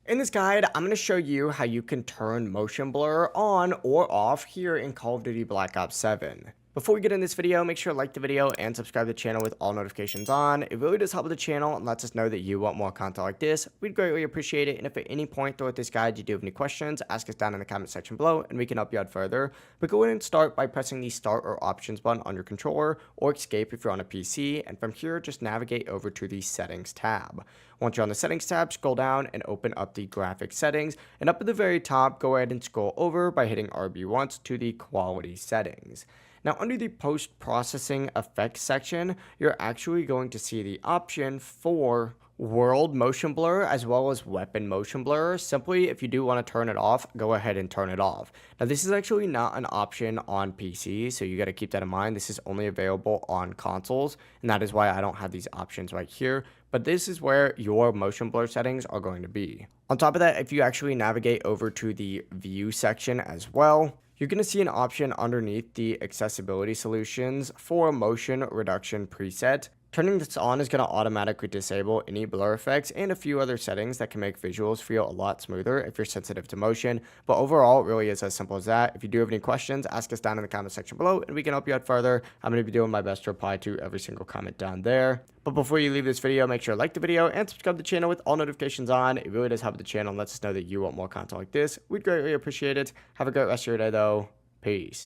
In this guide, I'm going to show you how you can turn motion blur on or off here in Call of Duty Black Ops 7. Before we get in this video, make sure to like the video and subscribe to the channel with all notifications on. It really does help with the channel and lets us know that you want more content like this. We'd greatly appreciate it, and if at any point throughout this guide you do have any questions, ask us down in the comment section below and we can help you out further. But go ahead and start by pressing the start or options button on your controller, or escape if you're on a PC, and from here just navigate over to the settings tab. Once you're on the settings tab, scroll down and open up the graphics settings, and up at the very top, go ahead and scroll over by hitting RB once to the quality settings. Now, under the post-processing effects section, you're actually going to see the option for world motion blur as well as weapon motion blur. Simply, if you do want to turn it off, go ahead and turn it off. Now, this is actually not an option on PC, so you got to keep that in mind. This is only available on consoles, and that is why I don't have these options right here. But this is where your motion blur settings are going to be. On top of that, if you actually navigate over to the view section as well, you're going to see an option underneath the accessibility solutions for motion reduction preset. Turning this on is going to automatically disable any blur effects and a few other settings that can make visuals feel a lot smoother if you're sensitive to motion. But overall, it really is as simple as that. If you do have any questions, ask us down in the comment section below and we can help you out further. I'm going to be doing my best to reply to every single comment down there. But before you leave this video, make sure to like the video and subscribe to the channel with all notifications on. It really does help the channel and lets us know that you want more content like this. We'd greatly appreciate it. Have a great rest of your day though. Peace.